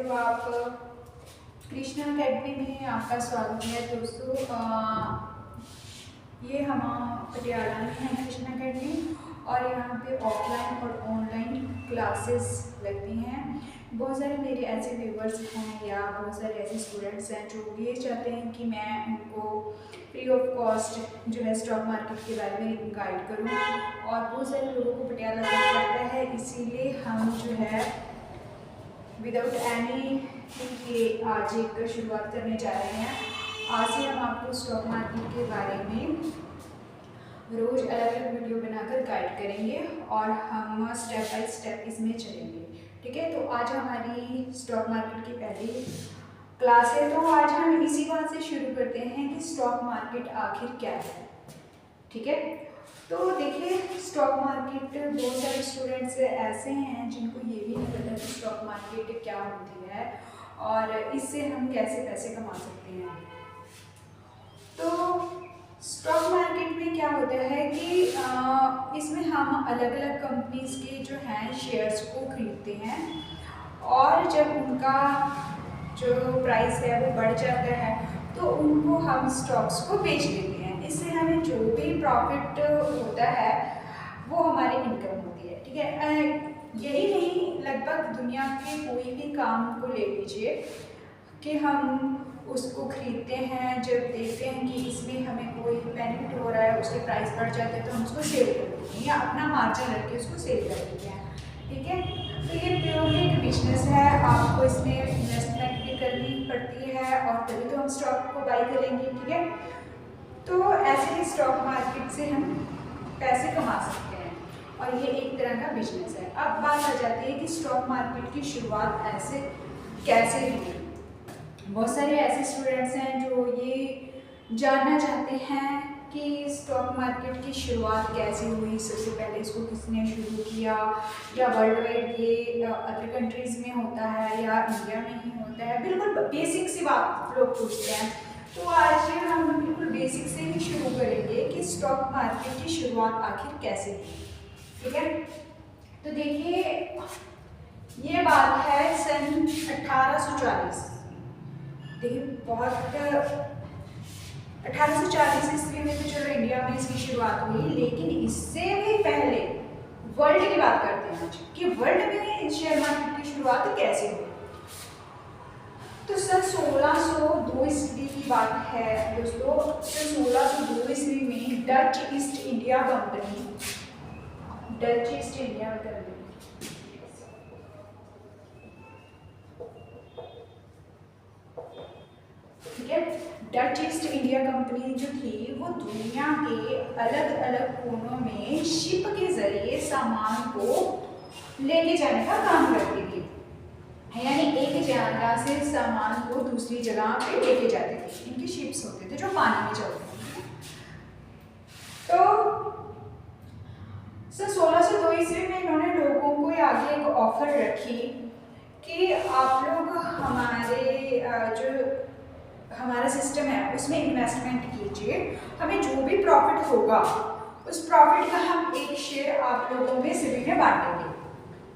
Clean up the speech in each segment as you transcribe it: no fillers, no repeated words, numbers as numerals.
हो आप? कृष्णा अकेडमी में आपका स्वागत है दोस्तों। ये हम पटियाला में है कृष्णा अकेडमी, और यहाँ पे ऑफलाइन और ऑनलाइन क्लासेस लगती हैं। बहुत सारे मेरे ऐसे व्यूवर्स हैं या बहुत सारे ऐसे स्टूडेंट्स हैं जो ये चाहते हैं कि मैं उनको फ्री ऑफ कॉस्ट जो है स्टॉक मार्केट के बारे में गाइड करूँ, और बहुत सारे लोगों को पटियाला जाना पड़ता है, इसीलिए हम जो है विदाउट एनी के आज एक शुरुआत करने जा रहे हैं। आज से हम आपको स्टॉक मार्केट के बारे में रोज अलग अलग वीडियो बनाकर गाइड करेंगे और हम स्टेप बाय स्टेप इसमें चलेंगे। ठीक है, तो आज हमारी स्टॉक मार्केट की पहली क्लास है, तो आज हम इसी बात से शुरू करते हैं कि स्टॉक मार्केट आखिर क्या है। ठीक है, तो देखिए स्टॉक मार्केट, बहुत सारे स्टूडेंट्स ऐसे हैं जिनको ये भी नहीं पता कि स्टॉक मार्केट क्या होती है और इससे हम कैसे पैसे कमा सकते हैं। तो स्टॉक मार्केट में क्या होता है कि इसमें हम अलग अलग कंपनीज के जो हैं शेयर्स को खरीदते हैं, और जब उनका जो प्राइस है वो बढ़ जाता है तो उनको हम स्टॉक्स को बेच देते हैं। इससे हमें जो भी प्रॉफिट होता है वो हमारी इनकम होती है। ठीक है, यही नहीं, लगभग दुनिया के कोई भी काम को ले लीजिए कि हम उसको खरीदते हैं, जब देखते हैं कि इसमें हमें कोई बेनिफिट हो रहा है, उसके प्राइस बढ़ जाते हैं तो हम उसको सेल कर देते हैं या अपना मार्जिन रख के उसको सेल कर देते हैं। ठीक है, तो ये प्योरली एक बिजनेस है, आपको इसमें इन्वेस्टमेंट भी करनी पड़ती है और तभी तो हम स्टॉक को बाई करेंगे। ठीक है, तो ऐसे ही स्टॉक मार्केट से हम पैसे कमा सकते हैं और ये एक तरह का बिजनेस है। अब बात आ जाती है कि स्टॉक मार्केट की शुरुआत ऐसे कैसे हुई। बहुत सारे ऐसे स्टूडेंट्स हैं जो ये जानना चाहते हैं कि स्टॉक मार्केट की शुरुआत कैसे हुई, सबसे पहले इसको किसने शुरू किया, या वर्ल्ड वाइड ये अदर कंट्रीज़ में होता है या इंडिया में ही होता है। बिल्कुल बेसिक सी बात लोग पूछते हैं, तो आज हम बिल्कुल बेसिक से ही शुरू करेंगे कि स्टॉक मार्केट की शुरुआत आखिर कैसे हुई। ठीक है, तो देखिए ये बात है सन 1840। देखिए बहुत 1840 ईस्वी में तो चलो इंडिया में इसकी शुरुआत हुई, लेकिन इससे भी पहले वर्ल्ड की बात करते हैं आज कि वर्ल्ड में शेयर मार्केट की शुरुआत कैसे हुई। तो सन 1602 ईस्वी की बात है दोस्तों। सन 1602 ईस्वी में Dutch east India company, Dutch east India company, ठीक है, डच ईस्ट इंडिया कंपनी जो थी वो दुनिया के अलग अलग कोनों में शिप के जरिए सामान को लेके जाने का काम करती थी, यानी एक जगह से सामान को दूसरी जगह पे लेके जाते थे। इनकी शिप्स होते थे जो पानी में चलते थे। तो सन 1602 ईस्वी में इन्होंने लोगों को आगे एक ऑफर रखी कि आप लोग हमारा सिस्टम है उसमें इन्वेस्टमेंट कीजिए, हमें जो भी प्रॉफिट होगा उस प्रॉफिट का हम एक शेयर आप लोगों में सभी में बांटेंगे।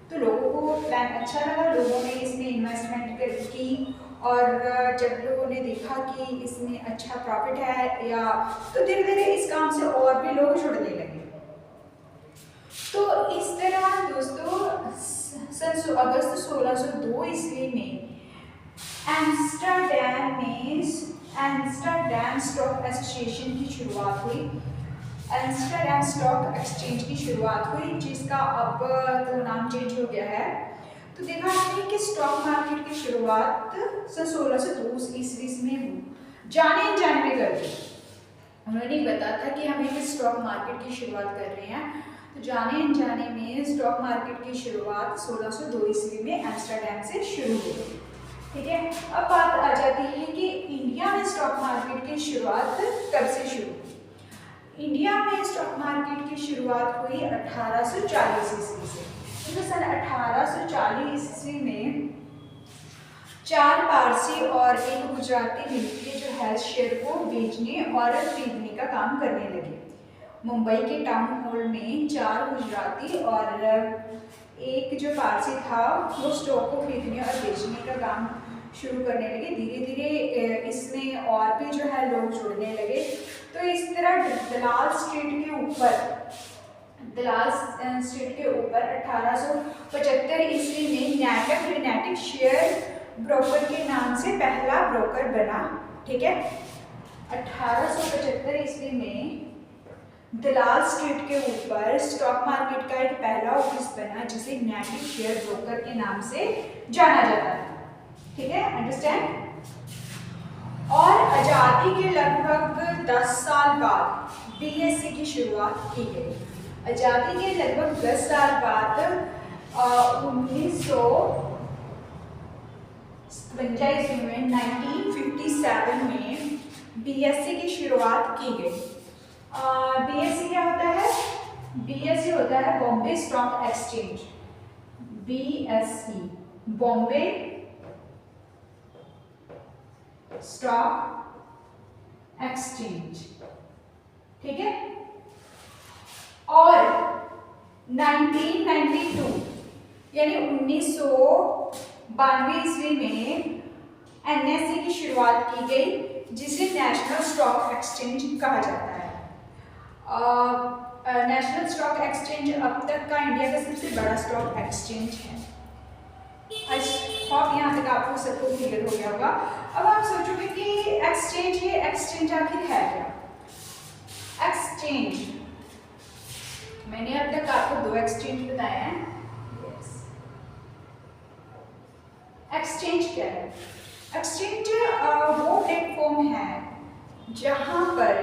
तो लोगों को प्लान अच्छा लगा, लोगों ने इसमें इन्वेस्टमेंट की, और जब लोगों ने देखा कि इसमें अच्छा प्रॉफिट है या तो धीरे धीरे इस काम से और भी लोग जुड़ने लगे। तो इस तरह दोस्तों सन अगस्त 1602 ईस्वी में एम्स्टर्डम स्टॉक एसोसिएशन की शुरुआत हुई। एम्स्टर्डम स्टॉक एक्सचेंज की शुरुआत हुई, जिसका अब तो नाम चेंज हो गया है। तो देखा आपने कि स्टॉक मार्केट की शुरुआत सन 1602 ईस्वी में हुई, जाने अनजाने में कर दी। उन्होंने बताया था कि हम एक स्टॉक मार्केट की शुरुआत कर रहे हैं, तो जाने अनजाने में स्टॉक मार्केट की शुरुआत 1602 ईस्वी में एम्स्टर्डम से शुरू हुई। ठीक है, अब बात आ जाती है कि इंडिया में स्टॉक मार्केट की शुरुआत कब से शुरू हुई। इंडिया में स्टॉक मार्केट की शुरुआत हुई 1840 ईस्वी से। तो सन 1840 ईस्वी में 4 पारसी और एक गुजराती मिलकर जो है शेयर को बेचने और खरीदने का काम करने लगे। मुंबई के टाउन हॉल में 4 गुजराती और एक जो पारसी था वो स्टॉक को खरीदने और बेचने का काम काम शुरू करने लगे। धीरे धीरे इसमें और भी जो है लोग जुड़ने लगे। तो इस तरह दलाल स्ट्रीट के ऊपर 1875 ईस्वी में नैटक यूनाइटेड शेयर ब्रोकर के नाम से पहला ब्रोकर बना। ठीक है, 1875 ईस्वी में दलाल स्ट्रीट के ऊपर स्टॉक मार्केट का एक पहला ऑफिस बना जिसे नैटिक शेयर ब्रोकर के नाम से जाना जाता है। ठीक है, अंडरस्टैंड। और आज़ादी के लगभग 10 साल बाद बीएसई की शुरुआत की गई। आज़ादी के लगभग 10 साल बाद 1957 में 1957 में बीएसई की शुरुआत की गई। बीएसई क्या होता है? बीएसई होता है Bombay stock exchange. BSE Bombay stock exchange. ठीक है, और 1992 यानी 1992 ईस्वी में एनएसई की शुरुआत की गई जिसे नेशनल स्टॉक एक्सचेंज कहा जाता है। नेशनल स्टॉक एक्सचेंज अब तक का इंडिया का सबसे बड़ा स्टॉक एक्सचेंज है। आई होप यहाँ तक आपको सबको क्लियर हो गया होगा। अब आप सोचोगे कि एक्सचेंज, ये एक्सचेंज आखिर है क्या? एक्सचेंज, मैंने अब तक आपको 2 एक्सचेंज बताए हैं। एक्सचेंज क्या है? एक्सचेंज वो प्लेटफॉर्म है जहां पर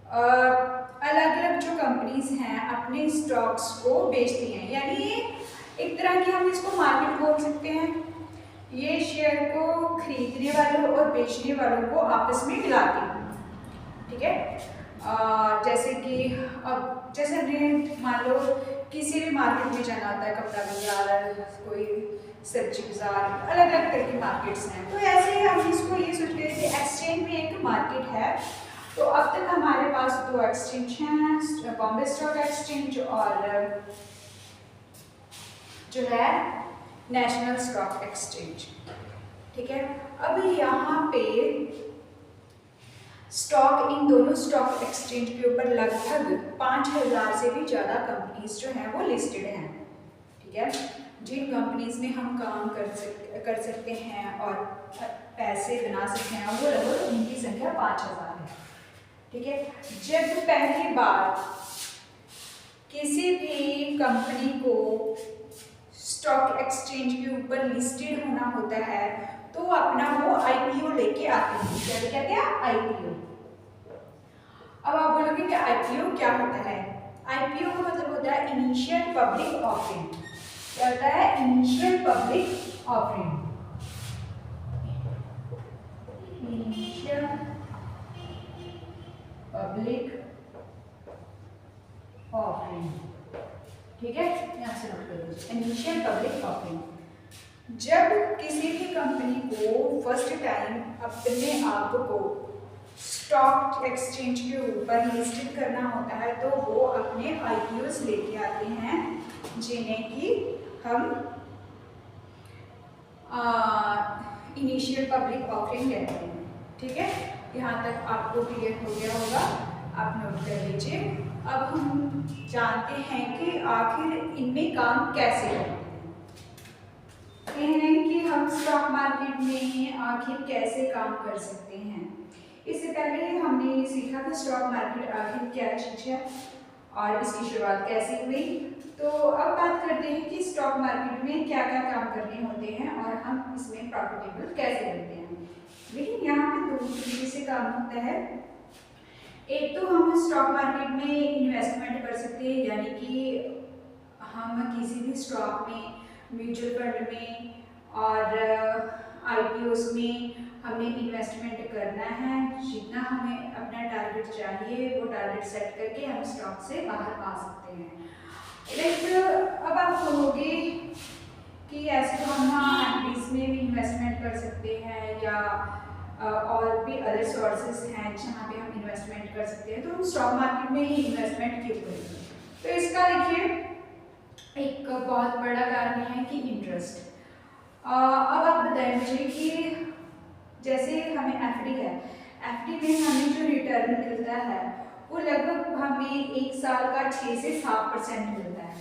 अलग अलग जो कंपनीज हैं अपने स्टॉक्स को बेचती हैं। यानी ये एक तरह की, हम इसको मार्केट बोल सकते हैं। ये शेयर को खरीदने वालों और बेचने वालों को आपस में मिलाती हैं। ठीक है, जैसे कि अब जैसे हमने मान लो किसी भी मार्केट में जाना होता है, कपड़ा बाजार, कोई सब्जी बाजार, अलग अलग तरह की मार्केट्स हैं। तो ऐसे ही हम इसको ये सोचते हैं कि एक्सचेंज भी एक मार्केट है। तो अब तक हमारे पास 2 एक्सचेंज हैं, बॉम्बे स्टॉक एक्सचेंज और जो है नेशनल स्टॉक एक्सचेंज। ठीक है, अब यहाँ पे स्टॉक, इन दोनों स्टॉक एक्सचेंज के ऊपर लगभग 5000 से भी ज़्यादा कंपनीज जो हैं वो लिस्टेड हैं। ठीक है, जिन कंपनीज में हम काम कर सकते हैं और पैसे बना सकते हैं वो लगभग उनकी संख्या 5000 है। ठीक है, जब पहली बार किसी भी कंपनी को स्टॉक एक्सचेंज के ऊपर लिस्टेड होना होता है तो अपना वो आईपीओ लेके आते हैं। क्या कहते हैं? आईपीओ। अब आप बोलोगे कि आईपीओ क्या होता है? आईपीओ का मतलब होता है इनिशियल पब्लिक ऑफरिंग। क्या होता है? Initial public offering. Initial public offering. ठीक है, यहाँ से नोट कर लीजिए, इनिशियल पब्लिक ऑफरिंग। जब किसी भी कंपनी को फर्स्ट टाइम अपने आप को स्टॉक एक्सचेंज के ऊपर लिस्टेड करना होता है तो वो अपने आईपीओस लेके आते हैं जिन्हें कि हम इनिशियल पब्लिक ऑफरिंग कहते हैं। ठीक है, यहाँ तक आपको क्लियर हो गया होगा, आप नोट कर लीजिए। अब हम जानते हैं कि आखिर इनमें काम कैसे करते हैं। कह रहे हैं कि हम स्टॉक मार्केट में आखिर कैसे काम कर सकते हैं। इससे पहले हमने ये सीखा कि स्टॉक मार्केट आखिर क्या चीज़ है और इसकी शुरुआत कैसे हुई। तो अब बात करते हैं कि स्टॉक मार्केट में क्या क्या काम करने होते हैं और हम इसमें प्रॉफिटेबल कैसे बनते हैं। लेकिन यहाँ पे 2 तरीके से काम होता है। एक तो हम स्टॉक मार्केट में इन्वेस्टमेंट कर सकते हैं, यानी कि हम किसी भी स्टॉक में, म्यूचुअल फंड में और आईपीओस में हमने इन्वेस्टमेंट करना है। जितना हमें अपना टारगेट चाहिए वो टारगेट सेट करके हम स्टॉक से बाहर आ सकते हैं। लेकिन अब आप कहोगे कि ऐसे तो हम एफडीज में भी इन्वेस्टमेंट कर सकते हैं या और भी अदर सोर्सेज हैं जहाँ पे हम इन्वेस्टमेंट कर सकते हैं, तो हम स्टॉक मार्केट में ही इन्वेस्टमेंट क्यों करेंगे? तो इसका देखिए एक बहुत बड़ा कारण है कि इंटरेस्ट। अब आप बताएं मुझे कि जैसे हमें एफडी है, एफडी में हमें जो रिटर्न मिलता है वो लगभग हमें एक साल का 6 से 7% मिलता है।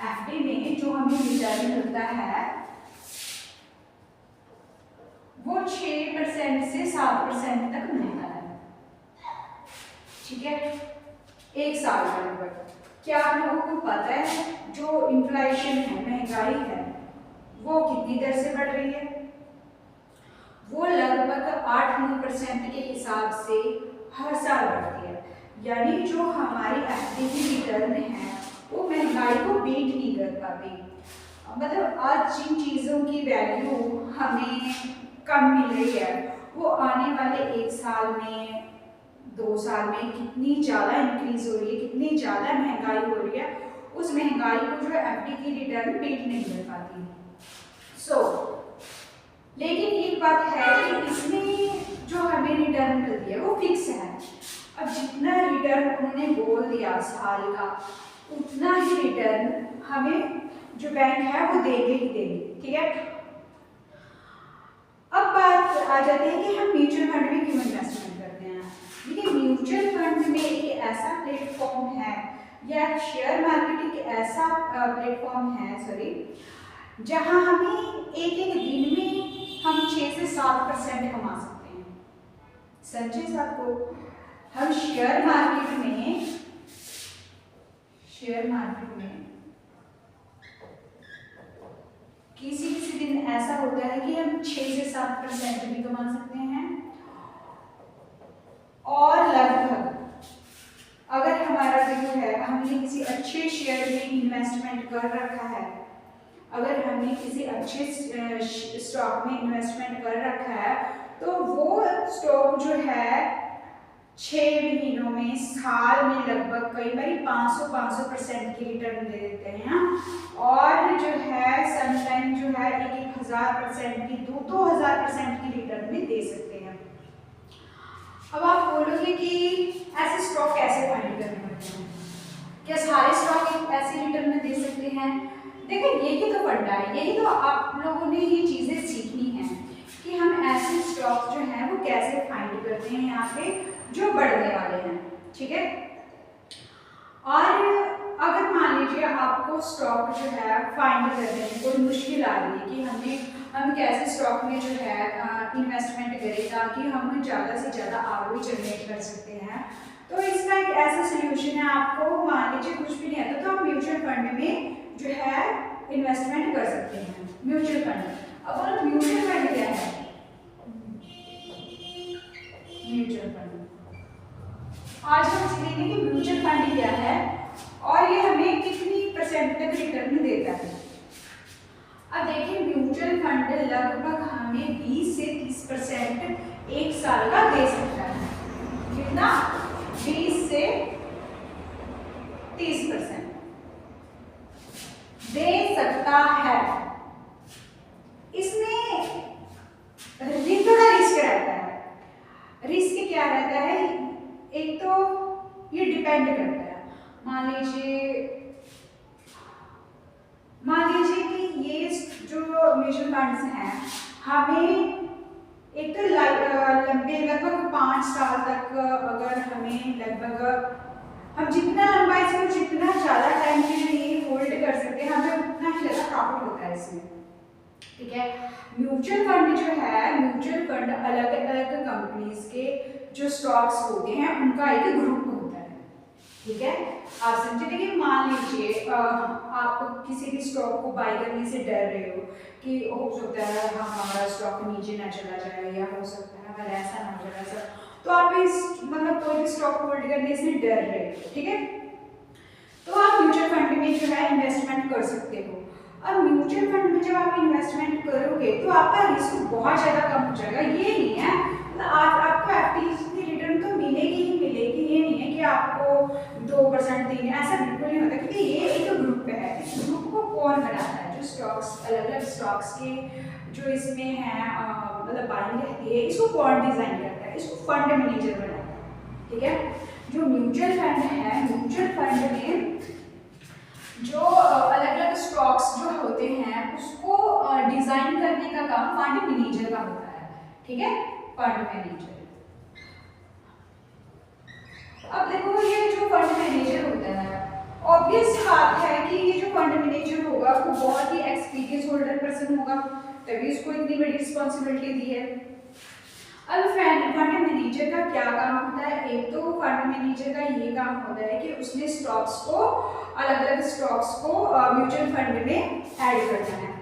एफडी में जो हमें रिटर्न मिलता है वो 6% से 7% तक मिलता है, ठीक है, एक साल का लगभग। क्या आप लोगों को पता है जो इन्फ्लेशन है, महंगाई है, वो कितनी दर से बढ़ रही है? वो लगभग 8-9% के हिसाब से हर साल बढ़ती है। यानी जो हमारी एफडी की रिटर्न है वो महंगाई को बीट नहीं कर पाती। मतलब आज जिन चीज़ों की वैल्यू हमें कम मिल रही है वो आने वाले एक साल में, 2 साल में कितनी ज़्यादा इंक्रीज हो रही है, कितनी ज़्यादा महंगाई हो रही है, उस महंगाई को जो एफडी की रिटर्न बीट नहीं कर पाती। लेकिन एक बात है कि इसमें जो हमें रिटर्न मिलती है वो फिक्स है। अब जितना रिटर्न उन्होंने बोल दिया साल का, उतना ही रिटर्न हमें जो बैंक है वो देंगे ही देंगे, ठीक है। अब बात आ जाती है कि हम म्यूचुअल फंड में क्यों इन्वेस्टमेंट करते हैं। देखिए, म्यूचुअल फंड में एक ऐसा प्लेटफॉर्म है या शेयर मार्केट एक ऐसा प्लेटफॉर्म है जहां हमें एक दिन में हम 6 से 7% कमा सकते हैं। समझे सबको? हम शेयर मार्केट में किसी दिन ऐसा होता है कि हम 6 से 7% भी कमा सकते हैं। और लगभग अगर हमारा जो है हमने किसी अच्छे शेयर में इन्वेस्टमेंट कर रखा है, अगर हमने किसी अच्छे स्टॉक में इन्वेस्टमेंट कर रखा है तो वो स्टॉक जो है 6 महीनों में, साल में लगभग कई बार 500% की रिटर्न दे देते हैं। और जो है समटाइम जो है 1000% की, 2000% की रिटर्न भी दे सकते हैं। अब आप बोलोगे कि ऐसे स्टॉक कैसे फाइंड करने होते हैं, क्या सारे स्टॉक ऐसे रिटर्न में दे सकते हैं? देखो, यही तो फंडा है, यही तो आप लोगों ने ये चीज़ें सीखनी है कि हम ऐसे स्टॉक जो हैं वो कैसे फाइंड करते हैं यहाँ पे जो बढ़ने वाले हैं, ठीक है। और अगर मान लीजिए आपको स्टॉक जो है फाइंड करने में कोई मुश्किल आ रही है कि हम कैसे स्टॉक में जो है इन्वेस्टमेंट करें ताकि हम ज़्यादा से ज़्यादा आरओई जनरेट कर सकते हैं, तो इसका एक ऐसा सोल्यूशन है। आपको मान लीजिए कुछ भी नहीं आता तो आप म्यूचुअल फंड में जो है इन्वेस्टमेंट कर सकते हैं। म्यूचुअल फंड, अब म्यूचुअल फंड क्या है? म्यूचुअल फंड आज हम सीखेंगे कि म्यूचुअल फंड क्या है और ये हमें कितनी % तक रिटर्न देता है। अब देखिए, म्यूचुअल फंड लगभग हमें 20 से 30% एक साल का दे सकता है। कितना? 20 से 30% दे सकता है। इसमें थोड़ा रिस्क रहता है। रिस्क क्या रहता है? एक तो ये डिपेंड करता है, मान लीजिए कि ये जो म्यूचुअल फंड्स हैं हमें एक तो लंबे लगभग 5 साल तक, अगर हमें लगभग हम जितना लंबा इसको जितना ज़्यादा टाइम के लिए होल्ड कर सकते हैं हमें उतना ही ज़्यादा प्रॉफिट होता है इसमें, ठीक है। म्यूचुअल फंड जो है, म्यूचुअल फंड अलग अलग कंपनीज के जो स्टॉक्स होते हैं उनका एक ग्रुप होता है, ठीक है। आप समझे? देखिए, मान लीजिए आप किसी भी स्टॉक को बाय करने से डर रहे हो कि हो सकता है हमारा स्टॉक नीचे ना चला जाए या हो सकता है अगर ऐसा ना हो जाए ऐसा, तो आप इस मतलब कोई भी स्टॉक होल्ड करने से डर रहे हो, ठीक है, तो आप म्यूचुअल फंड में जो है इन्वेस्टमेंट कर सकते हो। अब म्यूचुअल फंड में जब आप इन्वेस्टमेंट करोगे तो आपका रिस्क बहुत ज़्यादा कम हो जाएगा। ये नहीं है मतलब आपको एफडी की रिटर्न तो मिलेगी ही मिलेगी, ये नहीं है कि आपको 2% देंगे, ऐसा बिल्कुल नहीं होता, क्योंकि ये एक ग्रुप है। इस ग्रुप को कौन बनाता है? जो स्टॉक्स, अलग अलग स्टॉक्स के जो इसमें है मतलब बाइंग रहती है, इसको कौन डिज़ाइन करता है? इसको फंड मैनेजर बनाता है, ठीक है। जो म्यूचुअल फंड है, म्यूचुअल फंड में जो अलग अलग स्टॉक्स जो होते हैं उसको डिजाइन करने का काम फंड मैनेजर का होता है। ठीक है, फंड मैनेजर। अब देखो ये जो फंड मैनेजर होता है, ऑब्वियस बात है कि ये जो फंड मैनेजर होगा वो बहुत ही एक्सपीरियंस होल्डर पर्सन होगा, तभी उसको इतनी बड़ी रिस्पॉन्सिबिलिटी दी है। अब फंड मैनेजर का क्या काम होता है? एक तो फंड मैनेजर का ये काम होता है कि उसने स्टॉक्स को, अलग अलग स्टॉक्स को म्यूचुअल फंड में ऐड करना है।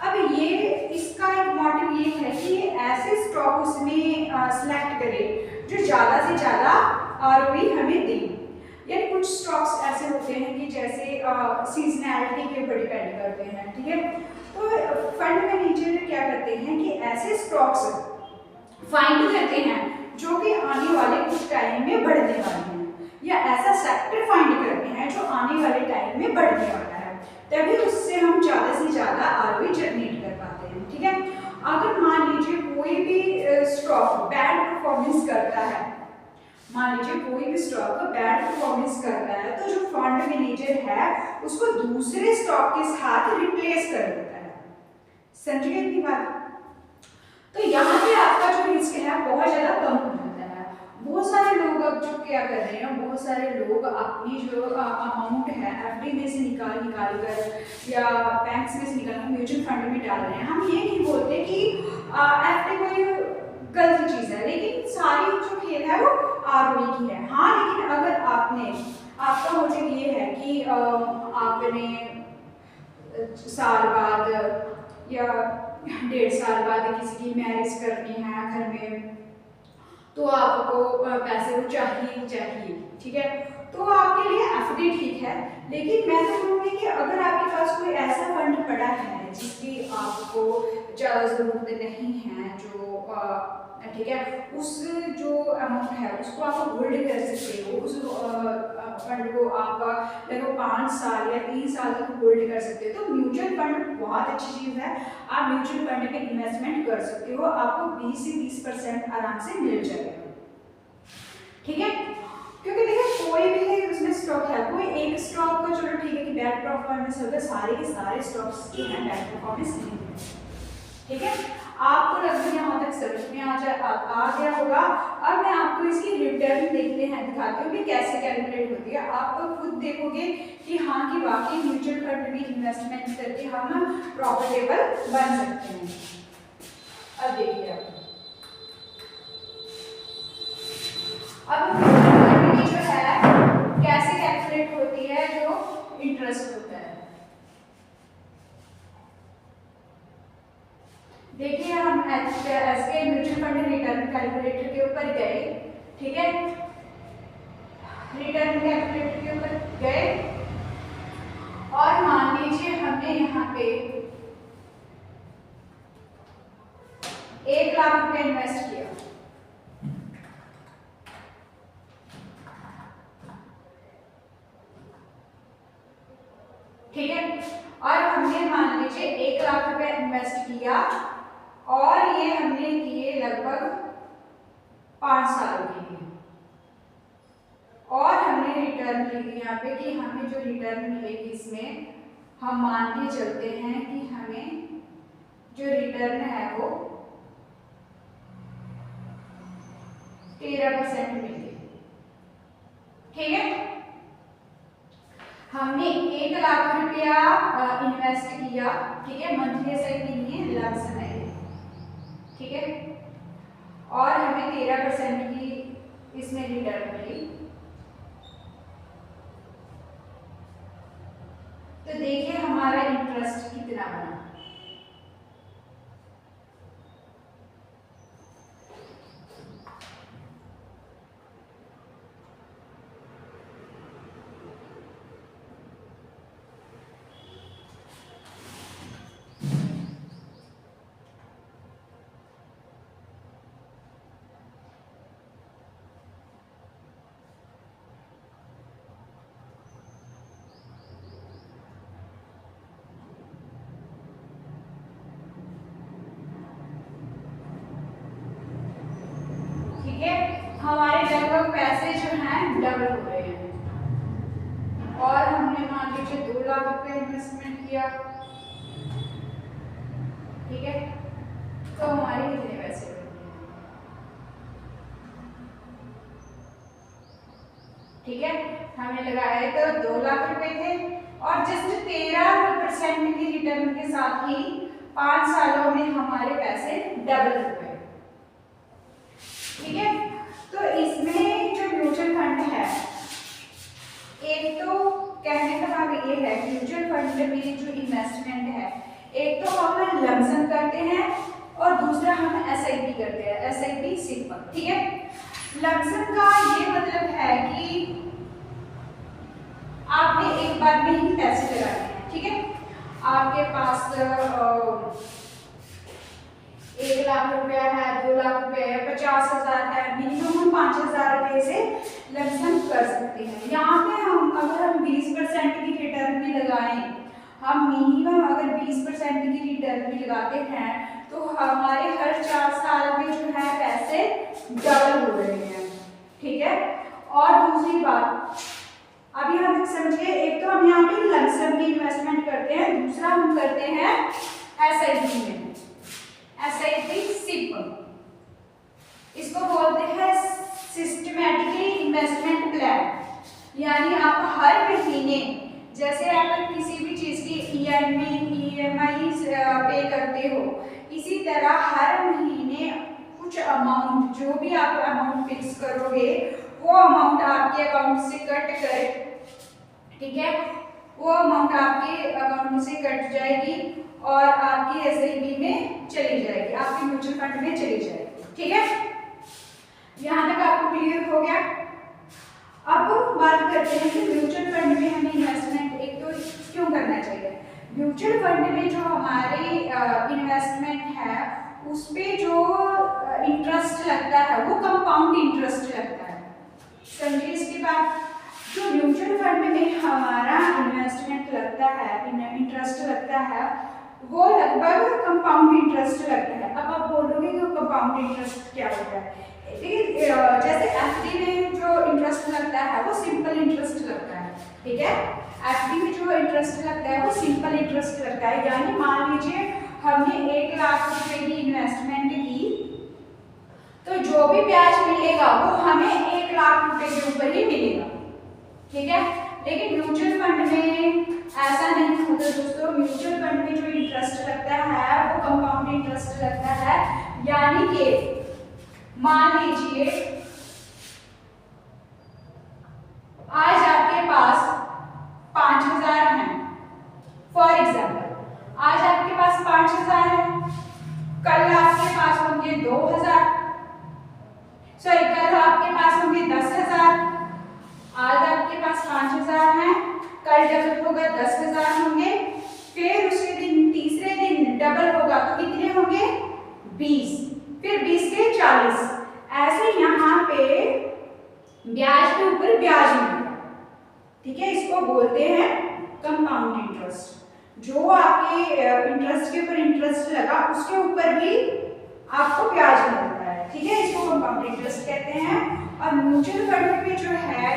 अब ये इसका एक मोटिव ये है कि ये ऐसे स्टॉक उसमें सिलेक्ट करे जो ज़्यादा से ज़्यादा आरओई हमें दे। यानी कुछ स्टॉक्स ऐसे होते हैं कि जैसे सीजनैलिटी के ऊपर डिपेंड करते हैं। ठीक है, तो फंड मैनेजर क्या करते हैं कि ऐसे स्टॉक्स फाइंड करते हैं जो कि आने वाले कुछ टाइम में बढ़ने वाले हैं, या ऐसा सेक्टर फाइंड करते हैं जो आने वाले टाइम में बढ़ने वाला है, तभी उससे हम ज़्यादा से ज़्यादा आरओई जनरेट कर पाते हैं। ठीक है, अगर मान लीजिए कोई भी स्टॉक बैड परफॉर्मेंस करता है, मान लीजिए कोई भी स्टॉक बैड परफॉर्मेंस करता है, तो जो फंड मैनेजर है उसको दूसरे स्टॉक के साथ रिप्लेस कर देता है। समझिए इतनी बात? तो यहाँ पे आपका जो रिस्क है बहुत ज़्यादा कम हो जाता है। बहुत सारे लोग अब जो क्या कर रहे हैं, बहुत सारे लोग अपनी जो अमाउंट है एफडी में से निकाल कर या बैंक्स में से निकाल कर म्यूचुअल फंड में डाल रहे हैं। हम ये नहीं बोलते कि एफडी कोई गलत चीज़ है, लेकिन सारी जो खेल है वो आरओई की है। हाँ, लेकिन अगर आपका मोटिव ये है कि आपने साल बाद या 1.5 साल बाद किसी की मैरिज करनी है घर में, तो आपको पैसे वो चाहिए। ठीक है, तो आपके लिए एफडी ठीक है, लेकिन मैं तो कहूँगी कि अगर आपके पास कोई ऐसा फंड पड़ा है जिसकी आपको ज़्यादा ज़रूरत नहीं है, जो ठीक है, उस जो अमाउंट है उसको आप होल्ड कर सकते हो, उस फंड को आप लगभग 5 साल या 3 साल तक होल्ड कर सकते हो, तो म्यूचुअल फंड बहुत अच्छी चीज़ है। आप म्यूचुअल फंड में इन्वेस्टमेंट कर सकते हो, आपको 20 से 30% आराम से मिल जाएगा। ठीक है, क्योंकि देखिए कोई भी उसमें स्टॉक है, कोई एक स्टॉक का चलो ठीक है कि बैड परफॉर्मेंस होगा, सारे के सारे स्टॉक्स की है बैड परफॉर्मेंस नहीं होगी। ठीक है, आपको लगभग यहाँ तक समझ में आ गया होगा। अब मैं आपको इसकी रिटर्न दिखाती हूँ कि कैसे कैलकुलेट होती है। आप तो खुद देखोगे कि हाँ कि वाकई म्यूचुअल फंड में इन्वेस्टमेंट करके हम प्रॉफिटेबल बन सकते हैं। अब देखिए अब जो है कैसे कैलकुलेट होती है, जो इंटरेस्ट होता है। देखिए हम SBI mutual fund return calculator के ऊपर गए। ठीक है, रिटर्न कैलकुलेटर के ऊपर गए और मान लीजिए हमने यहाँ पे 1 लाख रुपए इन्वेस्ट किया। ठीक है, और हमने मान लीजिए 1 लाख रुपए इन्वेस्ट किया और ये हमने किए लगभग 5 सालों के लिए, और हमने रिटर्न ली यहाँ पे कि हमें जो रिटर्न मिलेगी इसमें हम मान के चलते हैं कि हमें जो रिटर्न है वो 13% मिलेगी। ठीक है, हमने 1 लाख रुपया इन्वेस्ट किया। ठीक है, मंथली ऐसा नहीं है, लमसम है। ठीक है, और हमें 13% की इसमें रिटर्न मिली। तो देखिए हमारा इंटरेस्ट कितना बना। हमारे लगभग पैसे जो हैं डबल हो गए हैं, और हमने मान लीजिए 2 लाख रुपए इन्वेस्टमेंट किया, ठीक है, तो हमारे कितने पैसे बने? ठीक है, हमने लगाए तो 2 लाख रुपए थे और जस्ट 13% की रिटर्न के साथ ही 5 सालों में हमारे पैसे डबल हो गए। ठीक है, तो इसमें जो म्यूचुअल फंड है, एक तो कहने का भाव ये है म्यूचुअल फंड में जो इन्वेस्टमेंट है, एक तो हम लमसम करते हैं और दूसरा हम एसआईपी करते हैं, एसआईपी सिंपल। ठीक है, लमसम का ये मतलब है कि आपने एक बार में ही पैसे लगाने हैं। ठीक है, आपके पास 1 लाख रुपया है, 2 लाख रुपए है, 50,000 है, मिनिमम हम 5,000 रुपए से लमसम कर सकते हैं। यहाँ पे हम अगर हम 20% की रिटर्न भी लगाएं, हम मिनिमम अगर 20% की रिटर्न भी लगाते हैं तो हमारे हर 4 साल में जो है पैसे डबल हो रहे हैं। ठीक है, और दूसरी बात अब यहाँ तक समझिए, एक तो हम यहाँ पे लमसम में इन्वेस्टमेंट करते हैं, दूसरा हम करते हैं एसआईपी में, एसआईपी सिंपल, इसको बोलते हैं सिस्टमैटिकली इन्वेस्टमेंट प्लान। यानी आप हर महीने जैसे आप किसी भी चीज की ईएमआई पे करते हो, इसी तरह हर महीने कुछ अमाउंट, जो भी आप अमाउंट फिक्स करोगे वो अमाउंट आपके अकाउंट से कट करे। ठीक है, वो अमाउंट आपके अकाउंट से कट जाएगी और आपकी एसआईपी में चली जाएगी, आपके म्यूचुअल फंड में चली जाएगी। ठीक है, यहाँ तक आपको क्लियर हो गया। अब बात करते हैं कि म्यूचुअल फंड में हमें इन्वेस्टमेंट एक तो क्यों करना चाहिए। म्यूचुअल फंड में जो हमारी इन्वेस्टमेंट है उस पे जो इंटरेस्ट लगता है वो कंपाउंड इंटरेस्ट लगता है। समझिए इसके बाद, जो म्यूचुअल फंड में हमारा इन्वेस्टमेंट लगता है, इंटरेस्ट लगता है, वो लगभग कंपाउंड इंटरेस्ट लगता है। अब आप बोलोगे कि कंपाउंड इंटरेस्ट क्या होता है। देखिए, जैसे एफडी में जो इंटरेस्ट लगता है वो सिंपल इंटरेस्ट लगता है। ठीक है, एफडी में जो इंटरेस्ट लगता है वो सिंपल इंटरेस्ट लगता है। यानी मान लीजिए हमने 1 लाख रुपए की इन्वेस्टमेंट की, तो जो भी ब्याज मिलेगा वो हमें 1 लाख रुपए के ऊपर ही मिलेगा। ठीक है, लेकिन म्यूचुअल फंड में ऐसा नहीं होता दोस्तों। म्यूचुअल फंड में जो इंटरेस्ट लगता है वो कंपाउंड इंटरेस्ट लगता है। यानी कि मान लीजिए आज आपके पास 5,000 है, फॉर एग्जाम्पल आज आपके पास 5,000 है, कल आपके पास होंगे 2,000, सॉरी कल आपके पास होंगे 10,000। आज आपके पास 5,000 है, कल डबल होगा 10,000 होंगे, फिर उसके दिन तीसरे दिन डबल होगा तो कितने होंगे 20, फिर 20 के 40। ऐसे यहाँ पे ब्याज के ऊपर ब्याज मिलेगा। ठीक है, इसको बोलते हैं कंपाउंड इंटरेस्ट। जो आपके इंटरेस्ट के ऊपर इंटरेस्ट लगा उसके ऊपर भी आपको ब्याज मिलता है। ठीक है, इसको कंपाउंड इंटरेस्ट कहते हैं। और म्यूचुअल फंड में जो है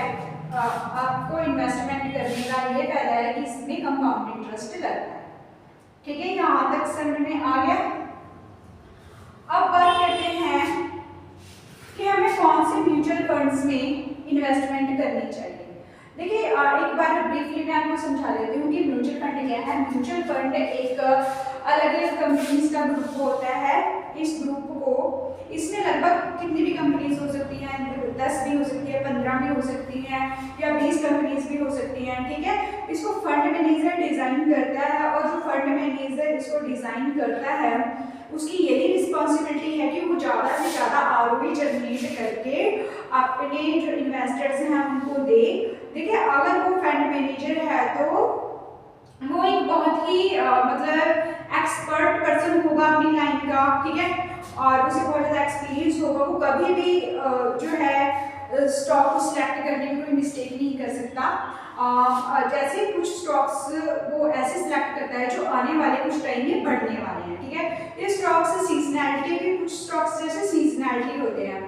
आपको इन्वेस्टमेंट करने का ये फायदा है कि इसमें कंपाउंड इंटरेस्ट लगता है। ठीक है, यहाँ तक समझ में आ गया। अब बात करते हैं कि हमें कौन से म्यूचुअल फंड्स में इन्वेस्टमेंट करनी चाहिए। देखिए, एक बार ब्रीफली मैं आपको समझा देती हूँ कि म्यूचुअल फंड क्या है। म्यूचुअल फंड एक अलग अलग कंपनीज का ग्रुप होता है। इस ग्रुप को, इसमें लगभग कितनी भी कंपनीज हो सकती हैं, 10 भी हो सकती है, 15 भी हो सकती हैं, या 20 कंपनीज भी हो सकती हैं। ठीक है, इसको फंड मैनेजर डिजाइन करता है और जो फंड मैनेजर इसको डिजाइन करता है उसकी यही रिस्पॉन्सिबिलिटी है कि वो ज़्यादा से ज़्यादा आरओई जनरेट करके अपने जो इन्वेस्टर्स हैं उनको दे। देखिए, अगर वो फंड मैनेजर है तो वो एक बहुत ही मतलब एक्सपर्ट पर्सन होगा अपनी लाइन का। ठीक है, और उसे बहुत ज़्यादा एक्सपीरियंस होगा। वो कभी भी जो है स्टॉक को सिलेक्ट करने में कोई मिस्टेक नहीं कर सकता। जैसे कुछ स्टॉक्स वो ऐसे सिलेक्ट करता है जो आने वाले कुछ टाइम में बढ़ने वाले हैं। ठीक है, ये स्टॉक्स सीजनैलिटी भी, कुछ स्टॉक्स जैसे सीजनैलिटी होते हैं,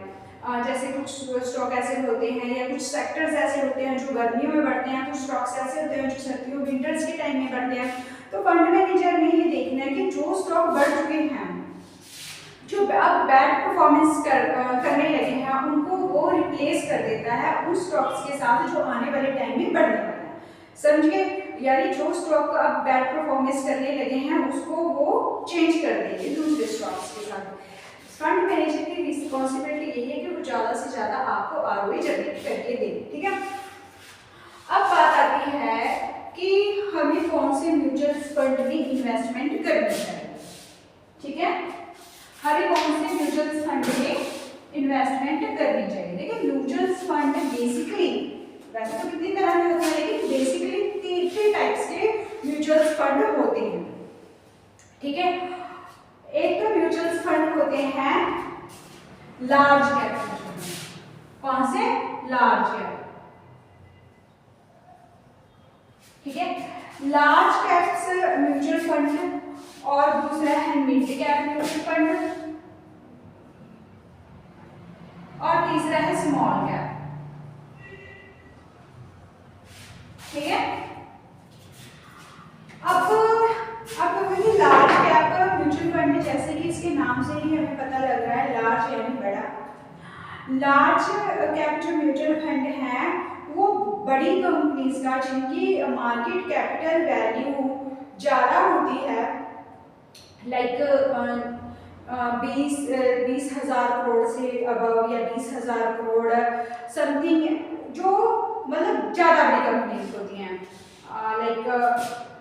जैसे कुछ स्टॉक ऐसे होते हैं या कुछ सेक्टर्स ऐसे होते हैं जो गर्मियों में बढ़ते हैं, कुछ स्टॉक्स ऐसे होते हैं जो सर्दियों विंटर्स के टाइम में बढ़ते हैं। तो फंड मैनेजर ने ये देखना है कि जो स्टॉक बढ़ चुके हैं, जो अब बैड परफॉर्मेंस करने लगे हैं, उनको वो रिप्लेस कर देता है उन स्टॉक्स के साथ जो आने वाले टाइम में बढ़ने वाले हैं। समझिए, यानी जो स्टॉक अब बैड परफॉर्मेंस करने लगे हैं उसको वो चेंज कर देंगे दूसरे स्टॉक्स के साथ। फंड मैनेजर की रिस्पॉन्सिबिलिटी यही है कि वो ज़्यादा से ज़्यादा आपको आरओआई जनरेट करके दे। ठीक है, अब बात आती है कि हमें कौन से म्यूचुअल फंड में इन्वेस्टमेंट करनी चाहिए। ठीक है, हमें कौन से म्यूचुअल फंड में इन्वेस्टमेंट करनी चाहिए। देखिए, म्यूचुअल फंड बेसिकली, वैसे तो कितनी तरह के होते हैं, लेकिन बेसिकली तीन टाइप्स के म्यूचुअल फंड होते हैं। ठीक है, एक तो म्यूचुअल फंड होते हैं लार्ज कैप म्यूचुअल फंड। कौन से? Large cap. ठीक है, लार्ज कैप्स म्यूचुअल फंड, और दूसरा है मिड कैप म्यूचुअल फंड, और तीसरा है स्मॉल कैप। ठीक है, अब लार्ज कैप म्यूचुअल फंड में, जैसे कि इसके नाम से ही हमें पता लग रहा है, लार्ज यानी बड़ा। लार्ज कैप जो म्यूचुअल फंड है वो बड़ी कंपनीज का, जिनकी मार्केट कैपिटल वैल्यू ज़्यादा होती है, लाइक 20,000 करोड़ से अबव या 20,000 करोड़ समथिंग, जो मतलब ज़्यादा बड़ी कंपनीज होती हैं,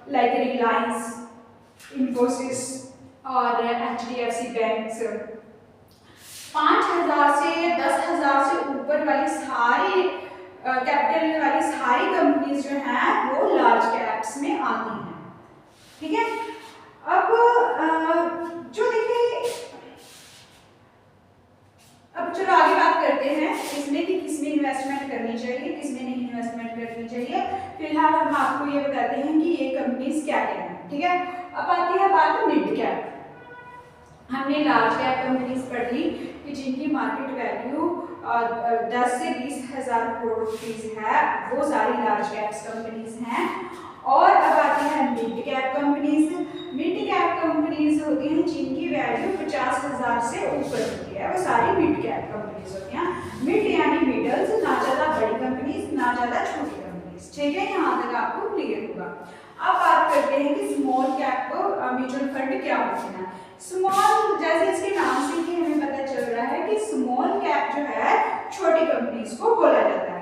लाइक रिलायंस, इन्फोसिस और HDFC बैंक्स। 5,000 से 10,000 से ऊपर वाली सारी कैपिटल वाली सारी कंपनीज जो हैं वो लार्ज कैप्स में आती हैं। ठीक है, अब जो देखिए, अब चलो आगे बात करते हैं इसमें कि किसमें इन्वेस्टमेंट करनी चाहिए, किसमें नहीं इन्वेस्टमेंट करनी चाहिए। फिलहाल हम आपको ये बताते हैं कि ये कंपनीज क्या क्या हैं। ठीक है, अब आती है बात मिड कैप। हमने लार्ज कैप कंपनीज पढ़ ली कि जिनकी मार्केट वैल्यू 10 से 20,000 करोड़ रुपीज है, वो सारी लार्ज कैप्स कंपनीज हैं। और अब आती है mid cap companies. Mid cap companies होती हैं जिनकी वैल्यू 50,000 से ऊपर होती है, वो सारी मिड कैप कंपनीज होती हैं। मिड यानी मिडल्स, ना ज़्यादा बड़ी कंपनीज ना ज़्यादा छोटी कंपनीज। ठीक है, यहाँ तक आपको क्लियर होगा। अब बात करते हैं कि स्मॉल कैप म्यूचुअल फंड क्या होते हैं। स्मॉल, जैसे इसके नाम से ही हमें पता चल रहा है कि स्मॉल कैप जो है छोटी कंपनीज को बोला जाता है।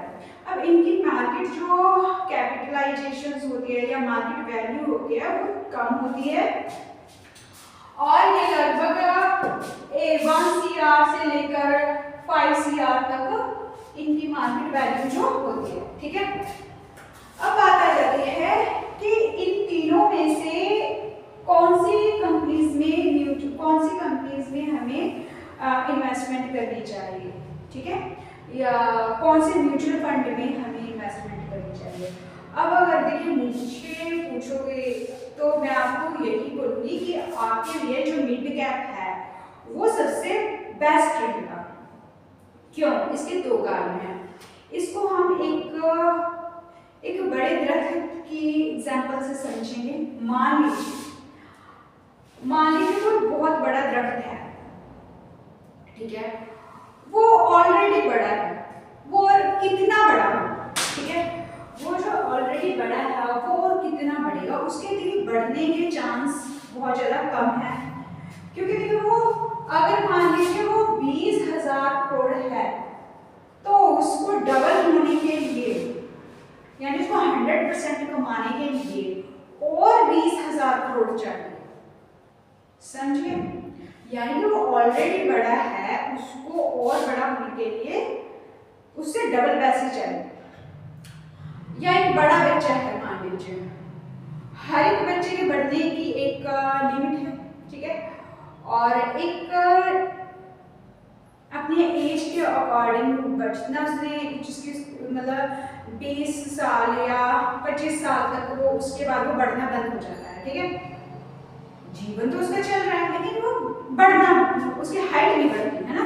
अब इनकी मार्केट जो कैपिटलाइजेशन होती है या मार्केट वैल्यू होती है वो कम होती है, और ये लगभग 1 CR से लेकर 5 CR तक इनकी मार्केट वैल्यू जो होती है। ठीक है, अब बात आ जाती है कि इन तीनों में से कौन सी कंपनीज में हमें इन्वेस्टमेंट करनी चाहिए। ठीक है, या कौन से म्यूचुअल फंड में हमें इन्वेस्टमेंट करनी चाहिए। अब अगर देखिए मुझे पूछोगे तो मैं आपको यही बोलूँगी कि आपके लिए जो मिड कैप है वो सबसे बेस्ट रहेगा। क्यों? इसके दो कारण हैं। इसको हम एक बड़े दरख्त की एग्जांपल से समझेंगे। मान लीजिए कोई बहुत बड़ा दरख्त है, ठीक है, वो ऑलरेडी बड़ा है, वो और कितना बड़ा हो, ठीक है, वो जो ऑलरेडी बड़ा है वो और कितना बढ़ेगा, उसके देखिए बढ़ने के चांस बहुत ज़्यादा कम है। क्योंकि देखिए वो, अगर मान लीजिए वो 20,000 करोड़ है तो उसको डबल होने के लिए, यानी उसको 100% कमाने के लिए और 20,000 करोड़ चाहिए। समझिए, यानी कि वो ऑलरेडी बड़ा है, उसको और बड़ा होने के लिए उससे डबल पैसे चाहिए। या एक बड़ा बच्चा है, मान लीजिए, हर एक बच्चे के बढ़ने की एक लिमिट है, ठीक है, और एक अपने एज के अकॉर्डिंग जितना उसने, जिसकी मतलब 20 साल या 25 साल तक वो, उसके बाद वो बढ़ना बंद हो जाता है। ठीक है, जीवन तो उसका चल रहा है लेकिन वो बढ़ना, उसकी हाइट नहीं बढ़ती है ना।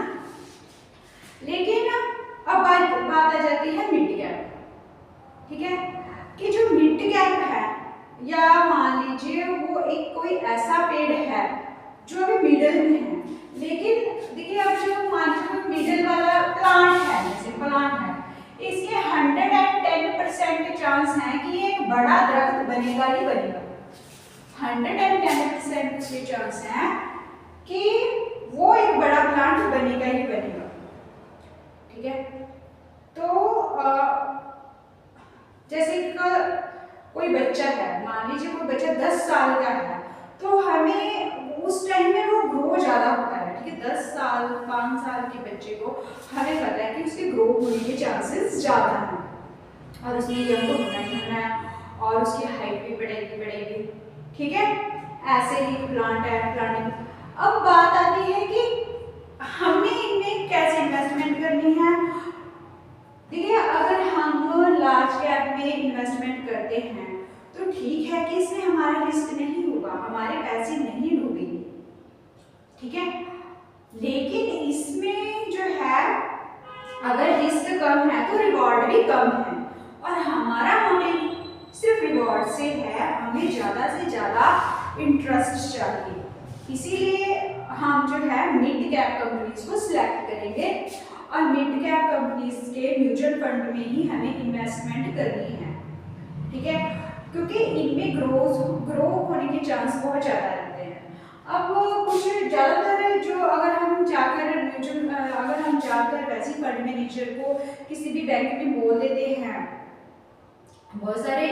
लेकिन विभिन्न हैं, लेकिन देखिए अब जो मान लीजिए मिडिल वाला प्लांट है, जैसे प्लांट है, इसके 110% चांस है कि ये एक बड़ा दरख्त बनेगा ही बनेगा। 110% उसके चांस है कि वो एक बड़ा प्लांट बनेगा ही बनेगा। ठीक है, तो जैसे कोई बच्चा है, मान लीजिए कोई बच्चा 10 साल का है, तो हमें उस टाइम में वो ग्रो ज़्यादा होता है। ठीक है, 10 साल 5 साल के बच्चे को हमें पता है कि उसके ग्रो होने के चांसेस ज़्यादा हैं और उसमें यंग होना ही होना है और उसकी हाइट भी बढ़ेगी। ठीक है, ऐसे ही प्लांट है, प्लांटिंग। अब बात आती है कि हमें इनमें कैसे इन्वेस्टमेंट करनी है। देखिए, अगर हम लार्ज कैप में इन्वेस्टमेंट करते हैं तो ठीक है कि इसमें हमारा रिस्क नहीं होगा, हमारे पैसे नहीं डूबेंगे। ठीक है, लेकिन इसमें जो है अगर रिस्क कम है तो रिवॉर्ड भी कम है और हमारा मोटिव सिर्फ रिवॉर्ड से है, हमें ज़्यादा से ज़्यादा इंटरेस्ट चाहिए। इसीलिए हम जो है मिड कैप कंपनीज को सिलेक्ट करेंगे और मिड कैप कंपनीज के म्यूचुअल फंड में ही हमें इन्वेस्टमेंट करनी है। ठीक है, क्योंकि इनमें ग्रो होने के चांस बहुत ज़्यादा रहते हैं। अब कुछ ज़्यादातर जो अगर हम जाकर वैसे फंड मैनेजर को किसी भी बैंक में बोल देते हैं, बहुत सारे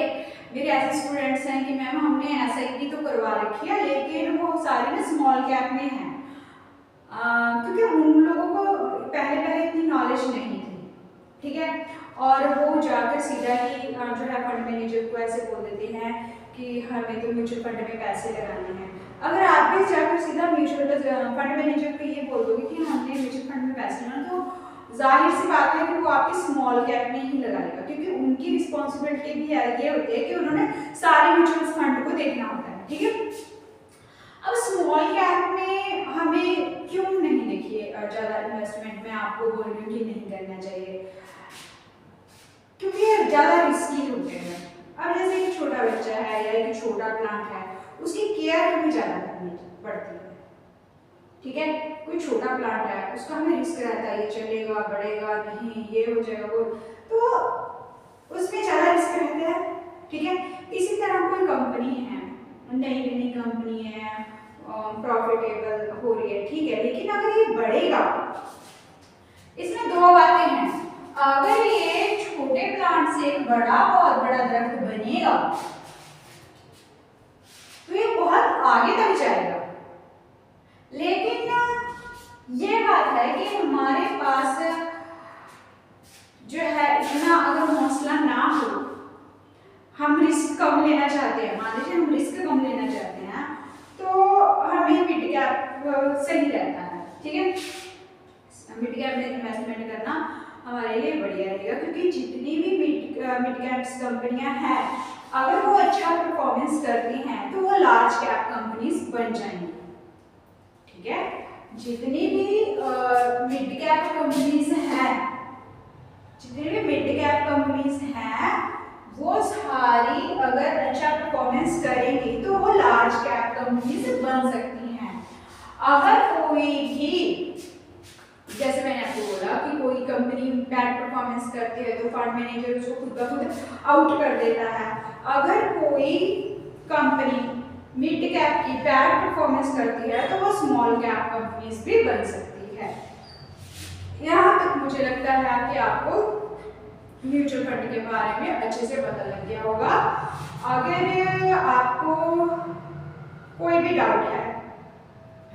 मेरे ऐसे स्टूडेंट्स हैं कि मैम हमने SIP तो करवा रखी है लेकिन वो सारे ना स्मॉल कैप में हैं, क्योंकि उन लोगों को पहले इतनी नॉलेज नहीं थी। ठीक है, और वो जाकर सीधा ही जो है फंड मैनेजर को ऐसे बोल देते हैं कि हमें तो म्यूचुअल फंड में पैसे लगाने हैं। अगर आप भी जाकर सीधा म्यूचुअल फंड मैनेजर को ये बोल दोगे कि हमने म्यूचुअल फंड में पैसे लगाना, तो जाहिर सी बात है कि वो आपके स्मॉल कैप में ही लगाएगा, क्योंकि उनकी रिस्पॉन्सिबिलिटी भी ये होती है कि उन्होंने सारे म्यूचुअल फंड को देखना होता है। ठीक है, अब स्मॉल कैप में हमें क्यों नहीं, देखिए ज़्यादा इन्वेस्टमेंट में आपको बोल रही हूँ कि नहीं करना चाहिए, क्योंकि ये ज़्यादा रिस्की होते हैं। अब जैसे एक छोटा बच्चा है या एक छोटा प्लांट है, उसकी केयर हमें ज़्यादा करनी पड़ती है। ठीक है, कोई छोटा प्लांट है, उसका हमें रिस्क रहता है, ये चलेगा बढ़ेगा नहीं, ये हो जाएगा वो, तो उसमें ज़्यादा रिस्क रहता है। ठीक है, इसी तरह कोई कंपनी है, नई कंपनी है, प्रॉफिटेबल हो रही है, ठीक है, लेकिन अगर ये बढ़ेगा, इसमें दो बातें हैं। अगर ये छोटे प्लांट से एक बहुत बड़ा दरख्त बनेगा तो ये बहुत आगे तक जाएगा, लेकिन ये बात है कि हमारे पास जो है इतना अगर हौसला ना हो, हम रिस्क कम लेना चाहते हैं, मान लीजिए हम रिस्क कम लेना चाहते हैं, तो हमें मिड कैप सही रहता है। ठीक है, मिड कैप में इन्वेस्टमेंट करना हमारे लिए बढ़िया रहेगा, क्योंकि जितनी भी मिड कैप्स कंपनियां हैं, अगर वो अच्छा परफॉर्मेंस करती हैं तो वो लार्ज कैप कंपनीज बन जाएंगी। ठीक है, जितनी भी मिड कैप कंपनीज हैं, वो सारी अगर अच्छा परफॉर्मेंस करेंगी तो वो लार्ज कैप कंपनीज बन सकती हैं। अगर कोई भी, जैसे मैंने आपको बोला कि कोई कंपनी बैड परफॉर्मेंस करती है तो फंड मैनेजर उसको खुद ब खुद आउट कर देता है। अगर कोई कंपनी मिड कैप की बैड परफॉर्मेंस करती है तो वो स्मॉल कैप कंपनीज भी बन सकती है। यहाँ तक मुझे लगता है कि आपको म्यूचुअल फंड के बारे में अच्छे से पता लग गया होगा। अगर आपको कोई भी डाउट है,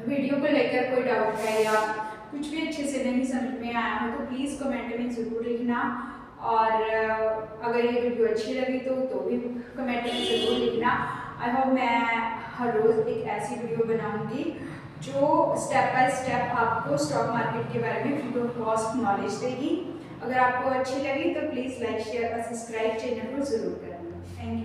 वीडियो को लेकर कोई डाउट है या कुछ भी अच्छे से नहीं समझ में आया हो, तो प्लीज़ कमेंट में ज़रूर लिखना। और अगर ये वीडियो अच्छी लगी तो भी कमेंट में ज़रूर लिखना। आई होप मैं हर रोज़ एक ऐसी वीडियो बनाऊंगी जो स्टेप बाय स्टेप आपको स्टॉक मार्केट के बारे में फ्री ऑफ कॉस्ट नॉलेज देगी। अगर आपको अच्छी लगी तो प्लीज़ लाइक शेयर और सब्सक्राइब चैनल को ज़रूर करना। Thank you.